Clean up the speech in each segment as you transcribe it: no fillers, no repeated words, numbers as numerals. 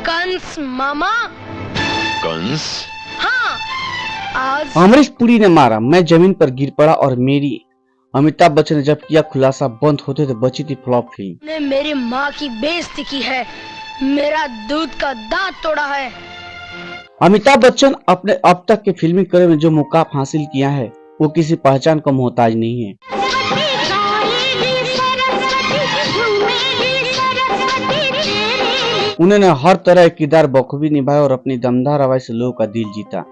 कंस मामा। कंस? हाँ, आज अमरीश पुरी ने मारा, मैं जमीन पर गिर पड़ा और मेरी। अमिताभ बच्चन ने जब किया खुलासा, बंद होते तो बची थी फ्लॉप फिल्म। ने मेरी माँ की बेइज्जती की है, मेरा दूध का दांत तोड़ा है। अमिताभ बच्चन अपने अब तक के फिल्मी करियर में जो मुकाम हासिल किया है वो किसी पहचान का मोहताज नहीं है। उन्होंने हर तरह के किरदार बखूबी निभाया और अपनी दमदार आवाज से लोगों का दिल जीता।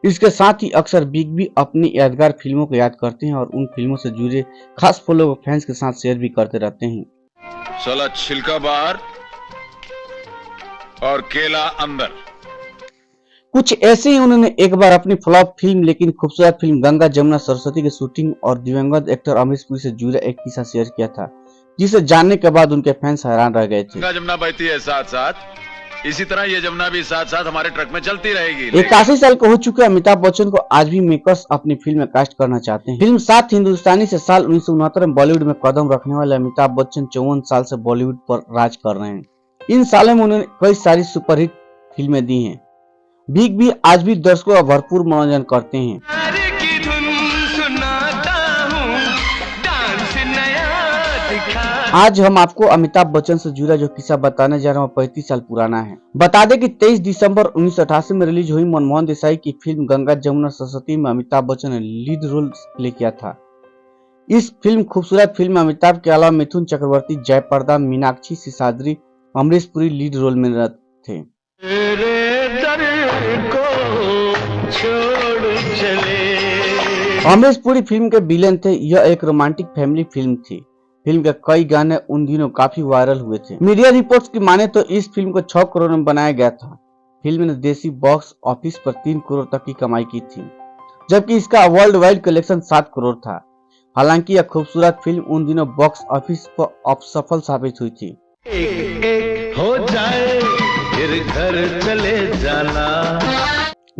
इसके साथ ही अक्सर बिग बी अपनी यादगार फिल्मों को याद करते हैं और उन फिल्मों से जुड़े खास फोटो को फैंस के साथ शेयर भी करते रहते हैं। साला छिलका बाहर और केला अंदर। कुछ ऐसे ही उन्होंने एक बार अपनी फ्लॉप फिल्म लेकिन खूबसूरत फिल्म गंगा जमुना सरस्वती की शूटिंग और दिवंगत एक्टर अमरीश पुरी से जुड़ा एक किस्सा शेयर किया था, जिसे जानने के बाद उनके फैंस हैरान रह गए थे। गंगा जमुना बहती है साथ साथ, इसी तरह ये जमुना भी साथ साथ हमारे ट्रक में चलती रहेगी। 81 साल के हो चुके अमिताभ बच्चन को आज भी मेकर्स अपनी फिल्म में कास्ट करना चाहते हैं। फिल्म 7 हिंदुस्तानी से साल 1969 में बॉलीवुड में कदम रखने वाले अमिताभ बच्चन 54 साल से बॉलीवुड पर राज कर रहे हैं। इन सालों में उन्होंने कई सारी सुपरहिट फिल्में दी हैं। बिग बी आज भी दर्शकों का भरपूर मनोरंजन करते हैं। आज हम आपको अमिताभ बच्चन से जुड़ा जो किस्सा बताने जा रहे हैं 35 साल पुराना है। बता दें कि 23 दिसंबर 1988 में रिलीज हुई मनमोहन देसाई की फिल्म गंगा जमुना सरस्वती में अमिताभ बच्चन ने लीड रोल प्ले किया था। इस फिल्म खूबसूरत फिल्म में अमिताभ के अलावा मिथुन चक्रवर्ती, जयप्रदा, मीनाक्षी सिसाद्री, अमरीश पुरी लीड रोल में थे। अमरीश पुरी फिल्म के विलेन थे। यह एक रोमांटिक फैमिली फिल्म थी। फिल्म के कई गाने उन दिनों काफी वायरल हुए थे। मीडिया रिपोर्ट्स की माने तो इस फिल्म को 6 करोड़ में बनाया गया था। फिल्म ने देसी बॉक्स ऑफिस पर 3 करोड़ तक की कमाई की थी, जबकि इसका वर्ल्ड वाइड कलेक्शन 7 करोड़ था। हालांकि यह खूबसूरत फिल्म उन दिनों बॉक्स ऑफिस पर असफल साबित हुई थी। एक हो जाए फिर घर चले जाना।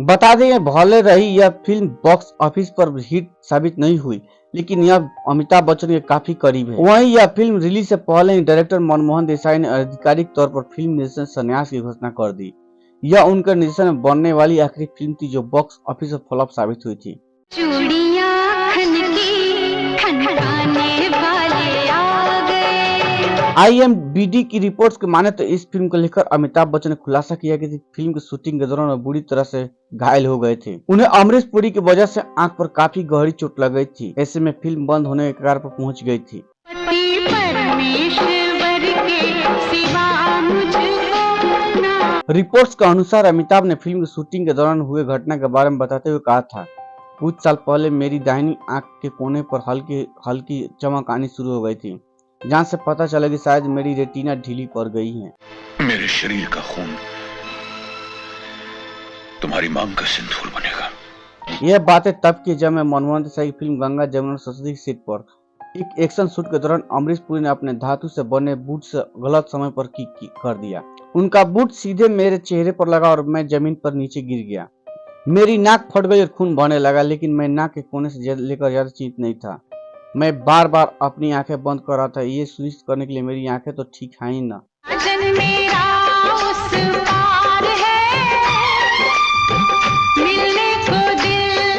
बता दें भले रही यह फिल्म बॉक्स ऑफिस पर हिट साबित नहीं हुई, लेकिन यह अमिताभ बच्चन के काफी करीब है। वहीं यह फिल्म रिलीज से पहले ही डायरेक्टर मनमोहन देसाई ने आधिकारिक तौर पर फिल्म निर्देशन संन्यास की घोषणा कर दी। यह उनके निर्देशन में बनने वाली आखिरी फिल्म थी जो बॉक्स ऑफिस पर फ्लॉप साबित हुई थी। IMDb की रिपोर्ट्स के माने तो इस फिल्म को लेकर अमिताभ बच्चन ने खुलासा किया कि फिल्म की शूटिंग के दौरान बुरी तरह से घायल हो गए थे। उन्हें अमरीश पुरी की वजह से आंख पर काफी गहरी चोट लग गई थी। ऐसे में फिल्म बंद होने के कगार पर पहुंच गई थी। रिपोर्ट्स के अनुसार अमिताभ ने फिल्म की शूटिंग के दौरान हुए घटना के बारे में बताते हुए कहा था, कुछ साल पहले मेरी दाहिनी आंख के कोने पर हल्की चमक आनी शुरू हो गई थी, जहाँ से पता चला कि शायद मेरी रेटिना ढीली पड़ गई है। मेरे शरीर का खून तुम्हारी मांग का सिंदूर बनेगा। यह बातें तब की जब मैं मनमोहन देसाई की फिल्म गंगा जमुना सरस्वती की सेट पर एक एक्शन शूट के दौरान अमरीश पुरी ने अपने धातु से बने बूट से गलत समय पर कर दिया। उनका बूट सीधे मेरे चेहरे पर लगा और मैं जमीन पर नीचे गिर गया। मेरी नाक फट गई और खून बहने लगा, लेकिन मैं नाक के कोने से लेकर ज्यादा चिंतित नहीं था। मैं बार बार अपनी आंखें बंद कर रहा था, ये सुनिश्चित करने के लिए मेरी आंखें तो ठीक है ही ना।